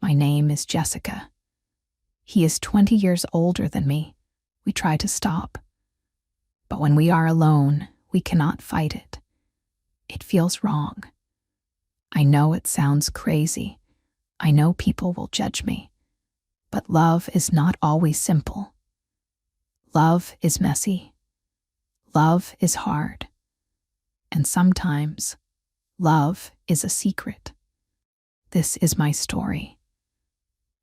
My name is Jessica. He is 20 years older than me. We try to stop. But when we are alone, we cannot fight it. It feels wrong. I know it sounds crazy. I know people will judge me. But love is not always simple. Love is messy. Love is hard. And sometimes, love is a secret. This is my story.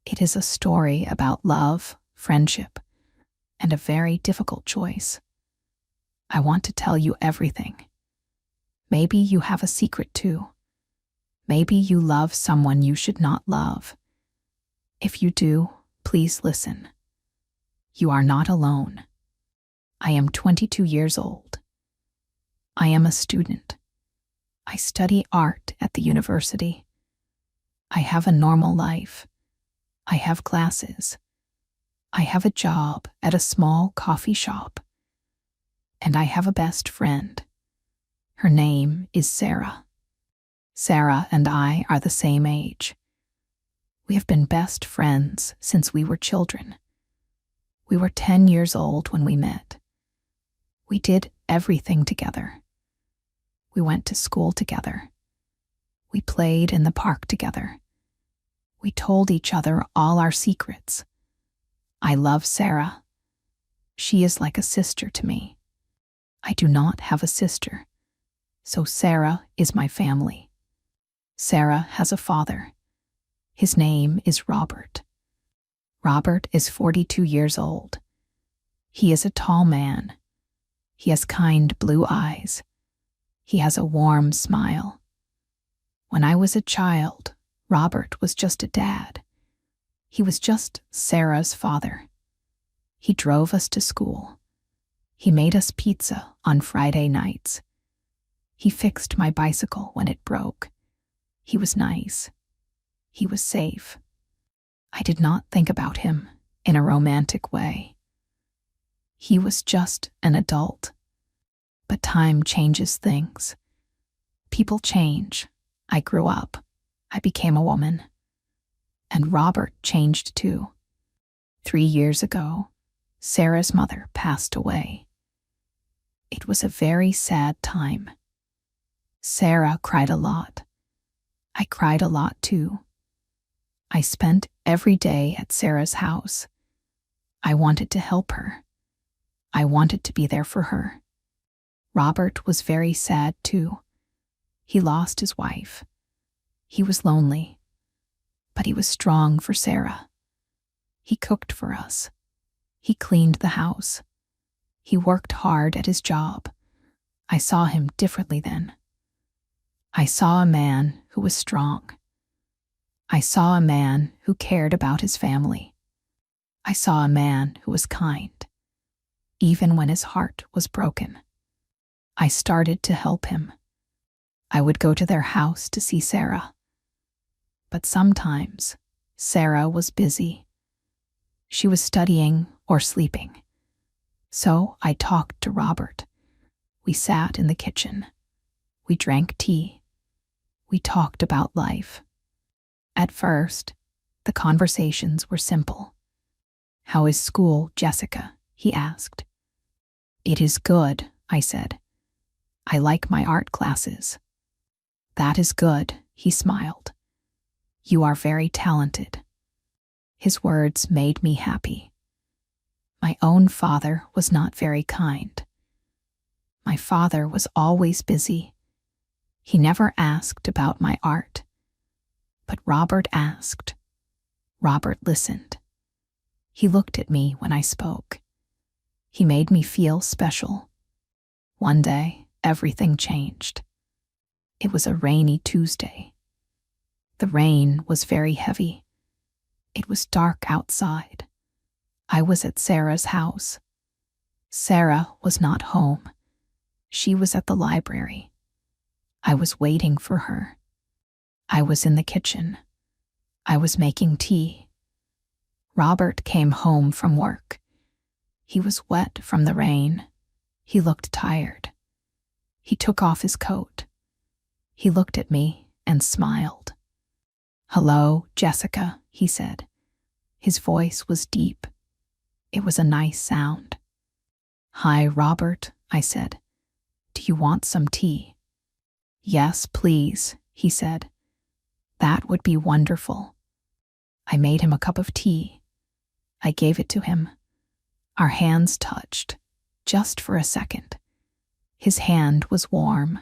It is a story about love, friendship, and a very difficult choice. I want to tell you everything. Maybe you have a secret too. Maybe you love someone you should not love. If you do, please listen. You are not alone. I am 22 years old. I am a student. I study art at the university. I have a normal life. I have classes. I have a job at a small coffee shop. And I have a best friend. Her name is Sarah. Sarah and I are the same age. We have been best friends since we were children. We were 10 years old when we met. We did everything together. We went to school together. We played in the park together. We told each other all our secrets. I love Sarah. She is like a sister to me. I do not have a sister, so Sarah is my family. Sarah has a father. His name is Robert. Robert is 42 years old. He is a tall man. He has kind blue eyes. He has a warm smile. When I was a child, Robert was just a dad. He was just Sarah's father. He drove us to school. He made us pizza on Friday nights. He fixed my bicycle when it broke. He was nice. He was safe. I did not think about him in a romantic way. He was just an adult. But time changes things. People change. I grew up. I became a woman. And Robert changed too. 3 years ago, Sarah's mother passed away. It was a very sad time. Sarah cried a lot. I cried a lot too. I spent every day at Sarah's house. I wanted to help her. I wanted to be there for her. Robert was very sad too. He lost his wife. He was lonely, but he was strong for Sarah. He cooked for us. He cleaned the house. He worked hard at his job. I saw him differently then. I saw a man who was strong. I saw a man who cared about his family. I saw a man who was kind, even when his heart was broken. I started to help him. I would go to their house to see Sarah. But sometimes, Sarah was busy. She was studying or sleeping. So I talked to Robert. We sat in the kitchen. We drank tea. We talked about life. At first, the conversations were simple. "How is school, Jessica?" he asked. "It is good," I said. "I like my art classes." "That is good," he smiled. "You are very talented." His words made me happy. My own father was not very kind. My father was always busy. He never asked about my art. But Robert asked. Robert listened. He looked at me when I spoke. He made me feel special. One day, everything changed. It was a rainy Tuesday. The rain was very heavy. It was dark outside. I was at Sarah's house. Sarah was not home. She was at the library. I was waiting for her. I was in the kitchen. I was making tea. Robert came home from work. He was wet from the rain. He looked tired. He took off his coat. He looked at me and smiled. "Hello, Jessica," he said. His voice was deep. It was a nice sound. Hi, Robert, I said. Do you want some tea? Yes, please, he said. That would be wonderful. I made him a cup of tea. I gave it to him. Our hands touched, just for a second. His hand was warm.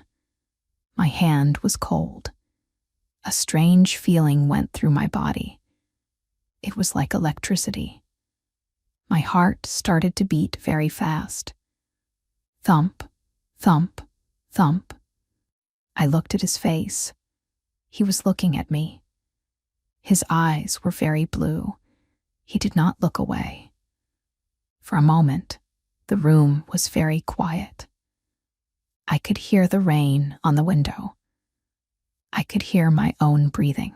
My hand was cold. A strange feeling went through my body. It was like electricity. My heart started to beat very fast. Thump, thump, thump. I looked at his face. He was looking at me. His eyes were very blue. He did not look away. For a moment, the room was very quiet. I could hear the rain on the window. I could hear my own breathing.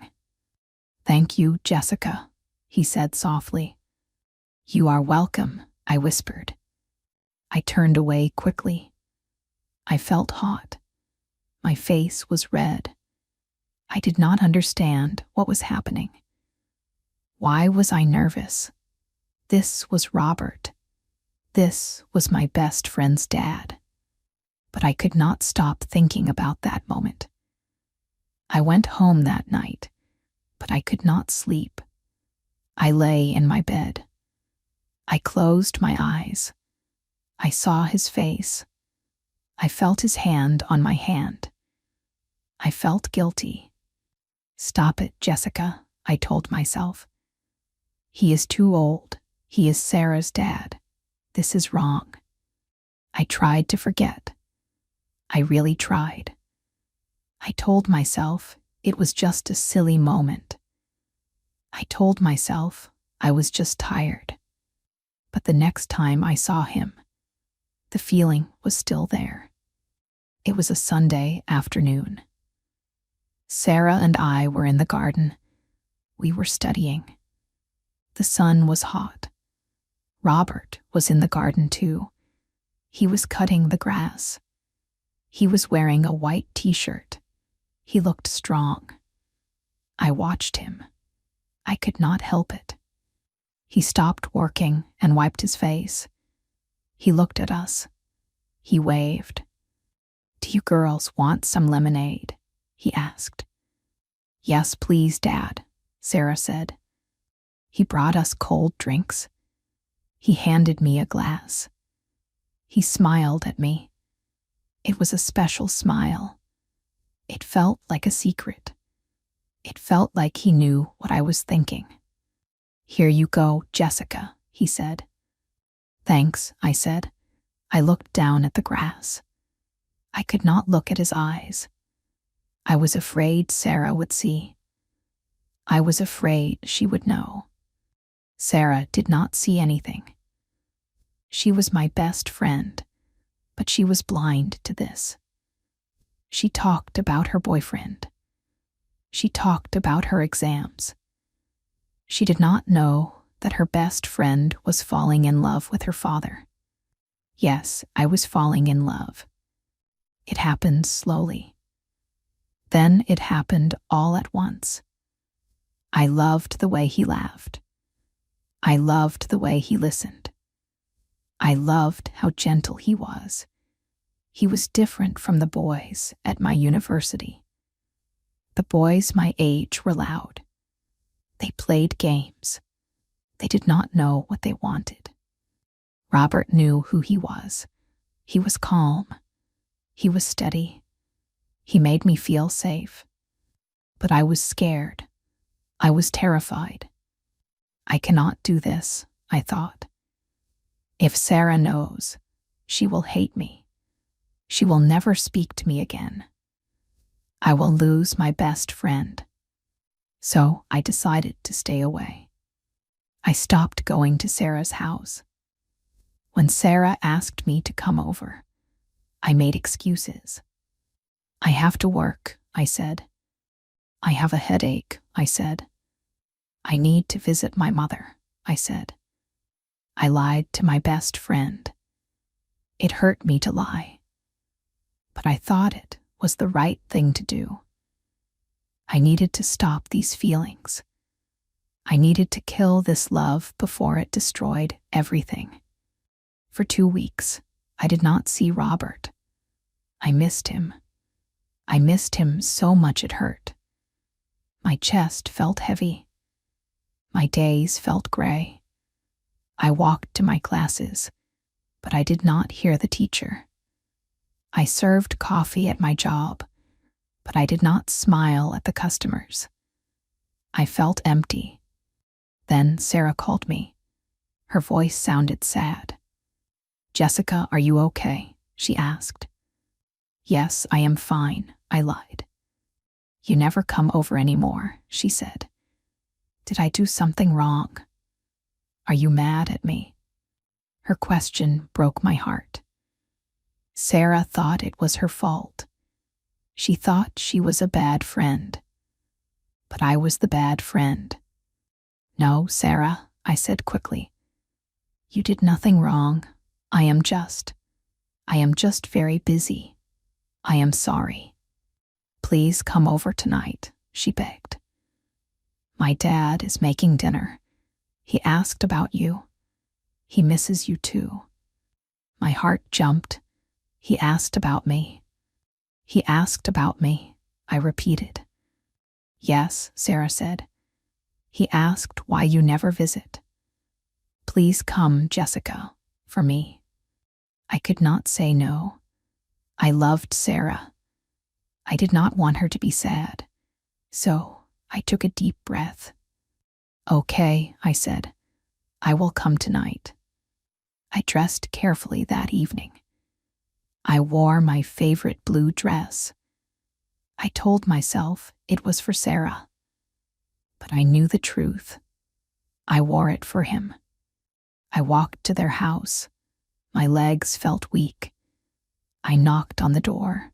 Thank you, Jessica, he said softly. You are welcome, I whispered. I turned away quickly. I felt hot. My face was red. I did not understand what was happening. Why was I nervous? This was Robert. This was my best friend's dad. But I could not stop thinking about that moment. I went home that night, but I could not sleep. I lay in my bed. I closed my eyes. I saw his face. I felt his hand on my hand. I felt guilty. Stop it, Jessica, I told myself. He is too old. He is Sarah's dad. This is wrong. I tried to forget. I really tried. I told myself it was just a silly moment. I told myself I was just tired. But the next time I saw him, the feeling was still there. It was a Sunday afternoon. Sarah and I were in the garden. We were studying. The sun was hot. Robert was in the garden too. He was cutting the grass. He was wearing a white t-shirt. He looked strong. I watched him. I could not help it. He stopped working and wiped his face. He looked at us. He waved. Do you girls want some lemonade? He asked. Yes, please, Dad, Sarah said. He brought us cold drinks. He handed me a glass. He smiled at me. It was a special smile. It felt like a secret. It felt like he knew what I was thinking. Here you go, Jessica, he said. Thanks, I said. I looked down at the grass. I could not look at his eyes. I was afraid Sarah would see. I was afraid she would know. Sarah did not see anything. She was my best friend, but she was blind to this. She talked about her boyfriend. She talked about her exams. She did not know that her best friend was falling in love with her father. Yes, I was falling in love. It happened slowly. Then it happened all at once. I loved the way he laughed. I loved the way he listened. I loved how gentle he was. He was different from the boys at my university. The boys my age were loud. They played games. They did not know what they wanted. Robert knew who he was. He was calm. He was steady. He made me feel safe. But I was scared. I was terrified. I cannot do this, I thought. If Sarah knows, she will hate me. She will never speak to me again. I will lose my best friend. So I decided to stay away. I stopped going to Sarah's house. When Sarah asked me to come over, I made excuses. I have to work, I said. I have a headache, I said. I need to visit my mother, I said. I lied to my best friend. It hurt me to lie. But I thought it was the right thing to do. I needed to stop these feelings. I needed to kill this love before it destroyed everything. For 2 weeks, I did not see Robert. I missed him. I missed him so much it hurt. My chest felt heavy. My days felt gray. I walked to my classes, but I did not hear the teacher. I served coffee at my job, but I did not smile at the customers. I felt empty. Then Sarah called me. Her voice sounded sad. "Jessica, are you okay?" she asked. "Yes, I am fine," I lied. "You never come over anymore," she said. "Did I do something wrong? Are you mad at me?" Her question broke my heart. Sarah thought it was her fault. She thought she was a bad friend. But I was the bad friend. "No, Sarah," I said quickly. "You did nothing wrong. I am just very busy. I am sorry. Please come over tonight," she begged. "My dad is making dinner. He asked about you. He misses you too." My heart jumped. "He asked about me. He asked about me," I repeated. "Yes," Sarah said. "He asked why you never visit. Please come, Jessica, for me." I could not say no. I loved Sarah. I did not want her to be sad. So I took a deep breath. "Okay," I said. "I will come tonight." I dressed carefully that evening. I wore my favorite blue dress. I told myself it was for Sarah. But I knew the truth. I wore it for him. I walked to their house. My legs felt weak. I knocked on the door.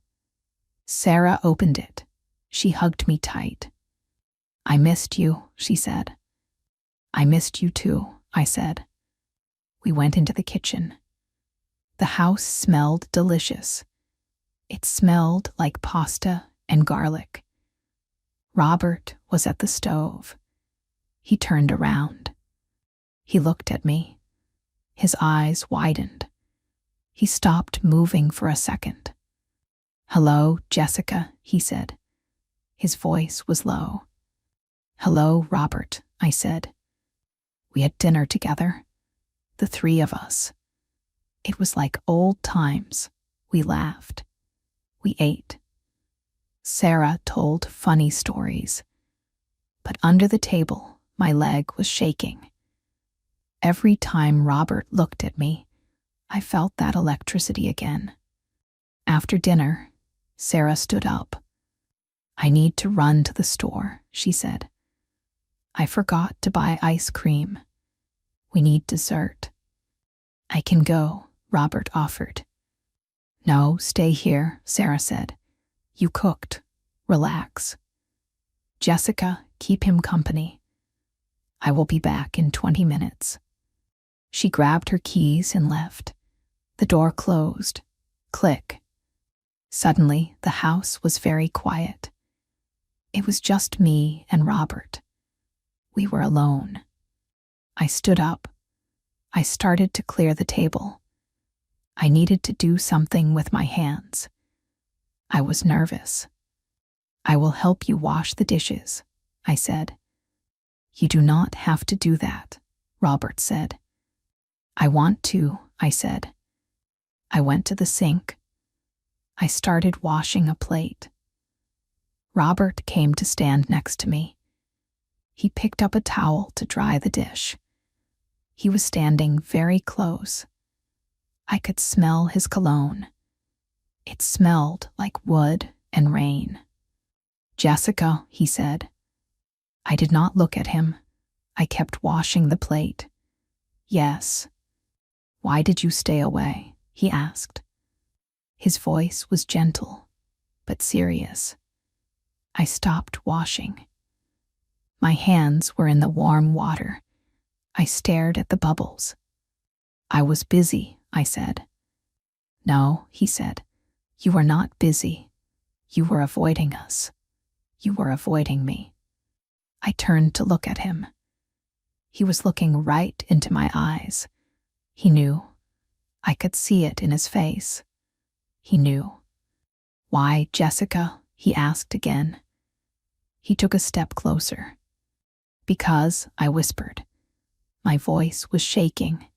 Sarah opened it. She hugged me tight. "I missed you," she said. "I missed you too," I said. We went into the kitchen. The house smelled delicious. It smelled like pasta and garlic. Robert was at the stove. He turned around. He looked at me. His eyes widened. He stopped moving for a second. "Hello, Jessica," he said. His voice was low. "Hello, Robert," I said. We had dinner together, the three of us. It was like old times. We laughed. We ate. Sarah told funny stories. But under the table, my leg was shaking. Every time Robert looked at me, I felt that electricity again. After dinner, Sarah stood up. "I need to run to the store," she said. "I forgot to buy ice cream. We need dessert." "I can go," Robert offered. "No, stay here," Sarah said. "You cooked. Relax. Jessica, keep him company. I will be back in 20 minutes." She grabbed her keys and left. The door closed. Click. Suddenly, the house was very quiet. It was just me and Robert. We were alone. I stood up. I started to clear the table. I needed to do something with my hands. I was nervous. "I will help you wash the dishes," I said. "You do not have to do that," Robert said. "I want to," I said. I went to the sink. I started washing a plate. Robert came to stand next to me. He picked up a towel to dry the dish. He was standing very close. I could smell his cologne. It smelled like wood and rain. "Jessica," he said. I did not look at him. I kept washing the plate. "Yes." "Why did you stay away?" he asked. His voice was gentle, but serious. I stopped washing. My hands were in the warm water. I stared at the bubbles. "I was busy," I said. "No," he said. "You were not busy. You were avoiding us. You were avoiding me." I turned to look at him. He was looking right into my eyes. He knew. I could see it in his face. He knew. "Why, Jessica?" he asked again. He took a step closer. "Because," I whispered. My voice was shaking.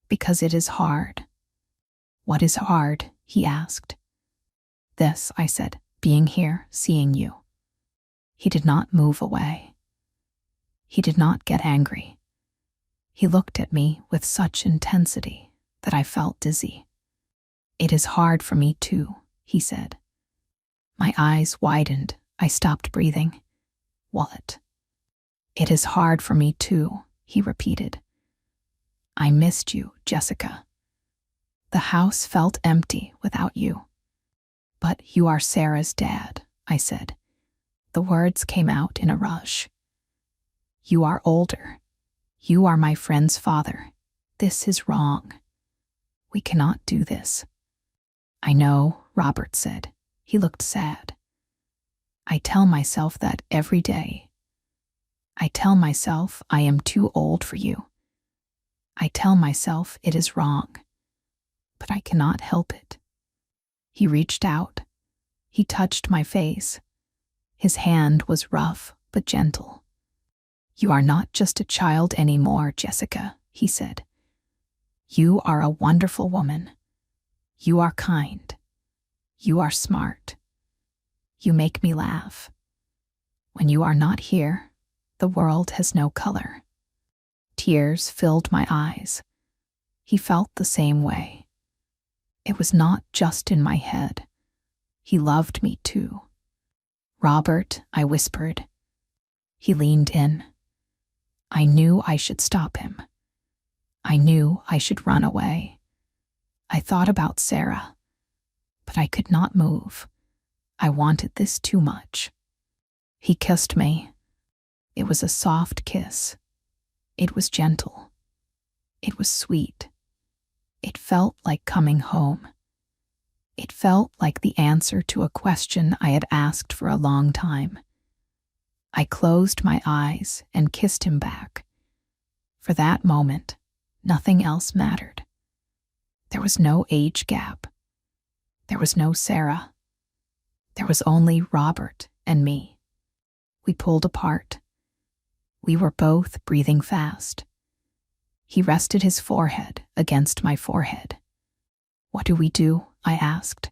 "Because it is hard." "What is hard?" he asked. "This," I said, "being here, seeing you." He did not move away. He did not get angry. He looked at me with such intensity that I felt dizzy. "It is hard for me too," he said. My eyes widened. I stopped breathing. "What?" "It is hard for me too," he repeated. "I missed you, Jessica. The house felt empty without you." "But you are Sarah's dad," I said. The words came out in a rush. "You are older. You are my friend's father. This is wrong. We cannot do this." "I know," Robert said. He looked sad. "I tell myself that every day. I tell myself I am too old for you. I tell myself it is wrong. But I cannot help it." He reached out. He touched my face. His hand was rough but gentle. "You are not just a child anymore, Jessica," he said. "You are a wonderful woman. You are kind. You are smart. You make me laugh. When you are not here, the world has no color." Tears filled my eyes. He felt the same way. It was not just in my head. He loved me too. "Robert," I whispered. He leaned in. I knew I should stop him. I knew I should run away. I thought about Sarah, but I could not move. I wanted this too much. He kissed me. It was a soft kiss. It was gentle. It was sweet. It felt like coming home. It felt like the answer to a question I had asked for a long time. I closed my eyes and kissed him back. For that moment, nothing else mattered. There was no age gap. There was no Sarah. There was only Robert and me. We pulled apart. We were both breathing fast. He rested his forehead against my forehead. "What do we do?" I asked.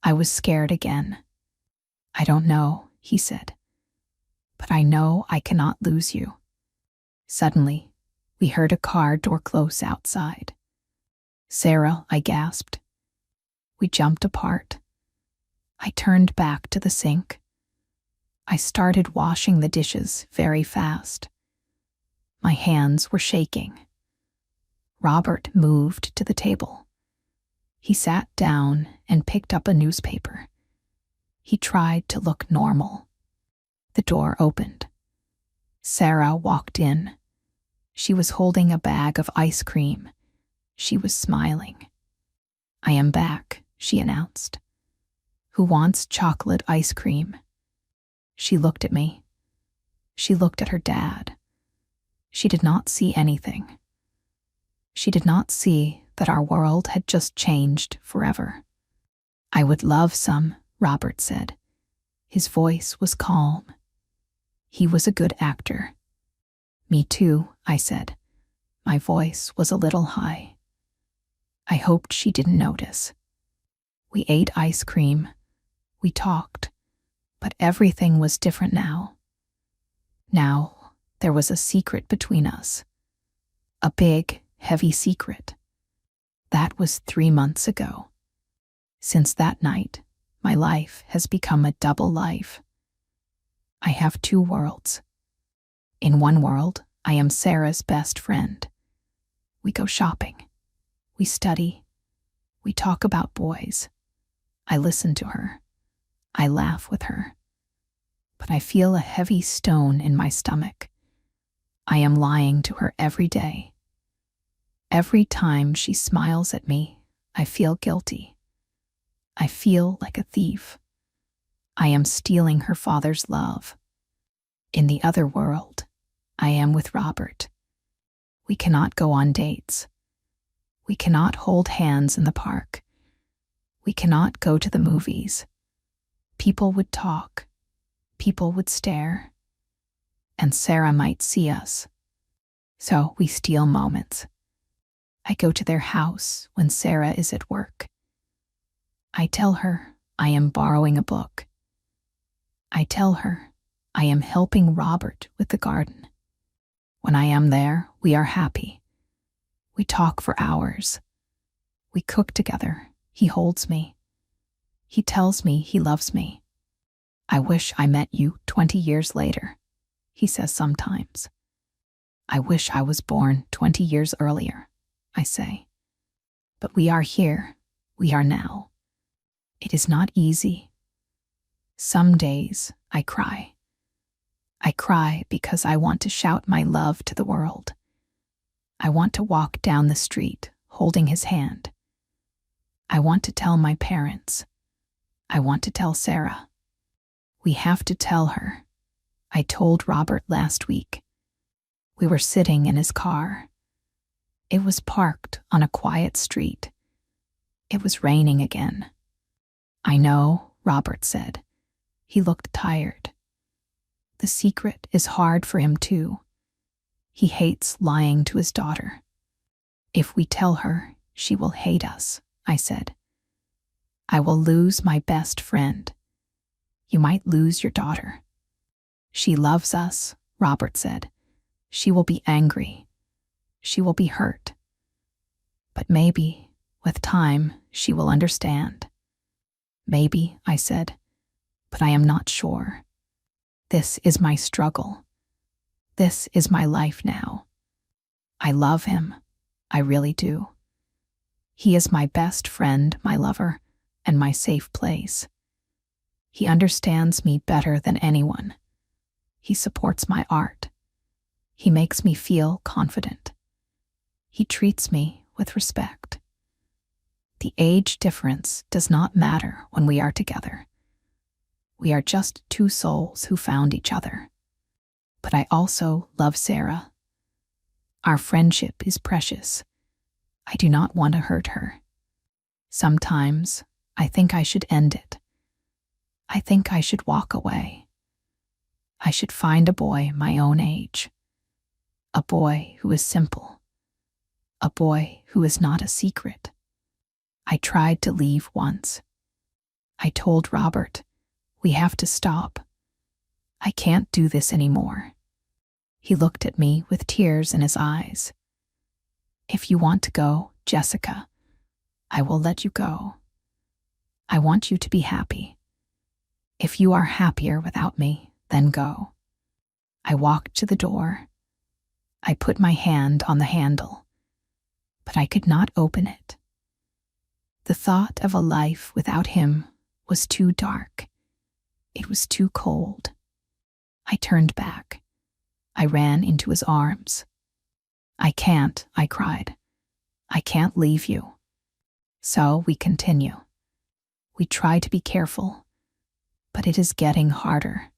I was scared again. "I don't know," he said. "But I know I cannot lose you." Suddenly, we heard a car door close outside. "Sarah," I gasped. We jumped apart. I turned back to the sink. I started washing the dishes very fast. My hands were shaking. Robert moved to the table. He sat down and picked up a newspaper. He tried to look normal. The door opened. Sarah walked in. She was holding a bag of ice cream. She was smiling. "I am back," she announced. "Who wants chocolate ice cream?" She looked at me. She looked at her dad. She did not see anything. She did not see that our world had just changed forever. "I would love some," Robert said. His voice was calm. He was a good actor. "Me too," I said. My voice was a little high. I hoped she didn't notice. We ate ice cream. We talked. But everything was different now. Now, there was a secret between us. A big, heavy secret. That was 3 months ago. Since that night, my life has become a double life. I have 2 worlds. In one world, I am Sarah's best friend. We go shopping. We study. We talk about boys. I listen to her. I laugh with her. But I feel a heavy stone in my stomach. I am lying to her every day. Every time she smiles at me, I feel guilty. I feel like a thief. I am stealing her father's love. In the other world, I am with Robert. We cannot go on dates. We cannot hold hands in the park. We cannot go to the movies. People would talk. People would stare. And Sarah might see us. So we steal moments. I go to their house when Sarah is at work. I tell her I am borrowing a book. I tell her I am helping Robert with the garden. When I am there, we are happy. We talk for hours. We cook together. He holds me. He tells me he loves me. I wish I met you 20 years later, he says sometimes. I wish I was born 20 years earlier, I say. But we are here. We are now. It is not easy. Some days I cry. I cry because I want to shout my love to the world. I want to walk down the street holding his hand. I want to tell my parents. I want to tell Sarah. We have to tell her. I told Robert last week. We were sitting in his car. It was parked on a quiet street. It was raining again. I know, Robert said. He looked tired. The secret is hard for him too. He hates lying to his daughter. If we tell her, she will hate us, I said. I will lose my best friend. You might lose your daughter. She loves us, Robert said. She will be angry. She will be hurt. But maybe, with time, she will understand. Maybe, I said, but I am not sure. This is my struggle. This is my life now. I love him. I really do. He is my best friend, my lover, and my safe place. He understands me better than anyone. He supports my art. He makes me feel confident. He treats me with respect. The age difference does not matter when we are together. We are just two souls who found each other. But I also love Sarah. Our friendship is precious. I do not want to hurt her. Sometimes I think I should end it. I think I should walk away. I should find a boy my own age. A boy who is simple. A boy who is not a secret. I tried to leave once. I told Robert, we have to stop. I can't do this anymore. He looked at me with tears in his eyes. If you want to go, Jessica, I will let you go. I want you to be happy. If you are happier without me, then go. I walked to the door. I put my hand on the handle, but I could not open it. The thought of a life without him was too dark. It was too cold. I turned back. I ran into his arms. I can't, I cried. I can't leave you. So we continue. We try to be careful, but it is getting harder.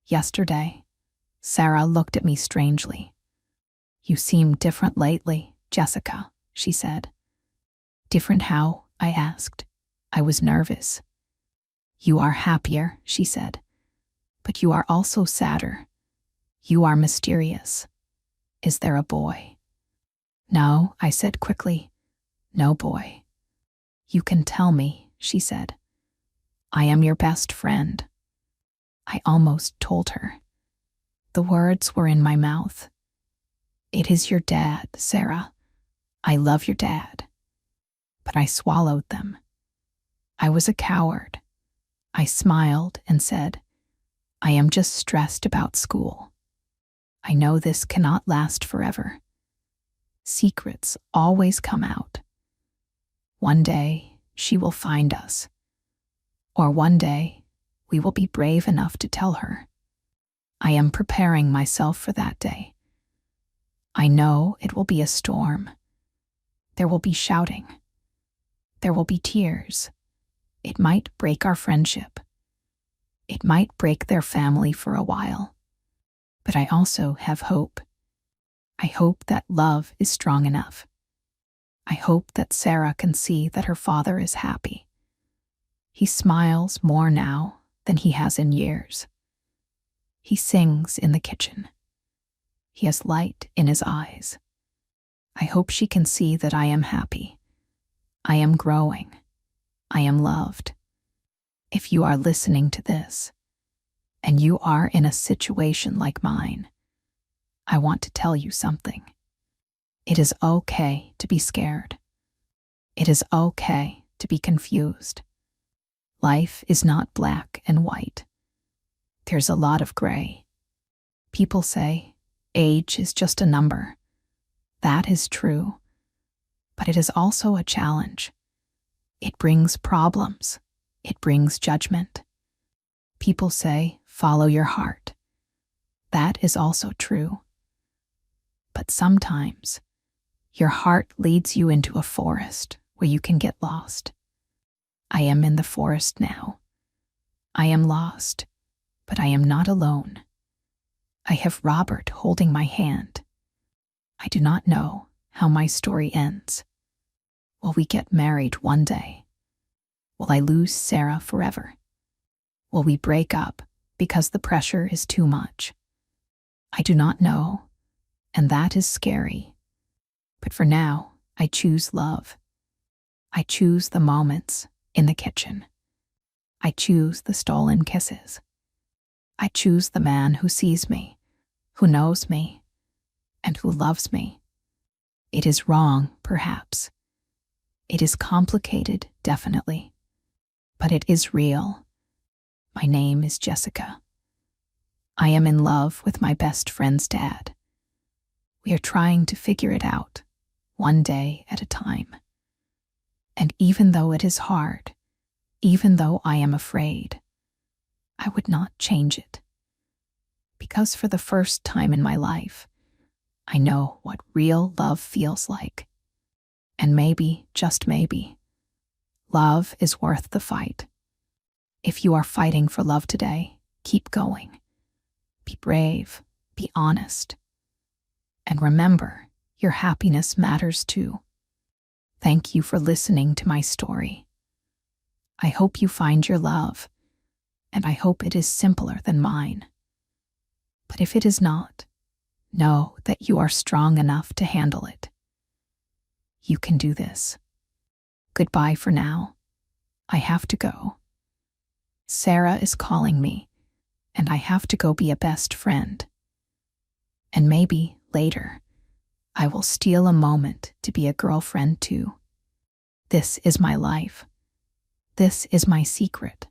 Yesterday, Sarah looked at me strangely. You seem different lately, Jessica, she said. Different how? I asked. I was nervous. You are happier, she said. But you are also sadder. You are mysterious. Is there a boy? No, I said quickly. No boy. You can tell me, she said. I am your best friend. I almost told her. The words were in my mouth. It is your dad, Sarah. I love your dad. But I swallowed them. I was a coward. I smiled and said, I am just stressed about school. I know this cannot last forever. Secrets always come out. One day, she will find us. Or one day, we will be brave enough to tell her. I am preparing myself for that day. I know it will be a storm. There will be shouting. There will be tears. It might break our friendship. It might break their family for a while. But I also have hope. I hope that love is strong enough. I hope that Sarah can see that her father is happy. He smiles more now than he has in years. He sings in the kitchen. He has light in his eyes. I hope she can see that I am happy. I am growing. I am loved. If you are listening to this, and you are in a situation like mine, I want to tell you something. It is okay to be scared. It is okay to be confused. Life is not black and white. There's a lot of gray. People say age is just a number. That is true. But it is also a challenge. It brings problems. It brings judgment. People say, follow your heart. That is also true. But sometimes, your heart leads you into a forest where you can get lost. I am in the forest now. I am lost, but I am not alone. I have Robert holding my hand. I do not know how my story ends. Will we get married one day? Will I lose Sarah forever? Will we break up because the pressure is too much? I do not know, and that is scary. But for now, I choose love. I choose the moments in the kitchen. I choose the stolen kisses. I choose the man who sees me, who knows me, and who loves me. It is wrong, perhaps. It is complicated, definitely. But it is real. My name is Jessica. I am in love with my best friend's dad. We are trying to figure it out, one day at a time. And even though it is hard, even though I am afraid, I would not change it. Because for the first time in my life, I know what real love feels like. And maybe, just maybe, love is worth the fight. If you are fighting for love today, keep going. Be brave, be honest. And remember, your happiness matters too. Thank you for listening to my story. I hope you find your love, and I hope it is simpler than mine. But if it is not, know that you are strong enough to handle it. You can do this. Goodbye for now. I have to go. Sarah is calling me, and I have to go be a best friend. And maybe later, I will steal a moment to be a girlfriend too. This is my life. This is my secret,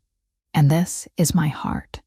and this is my heart.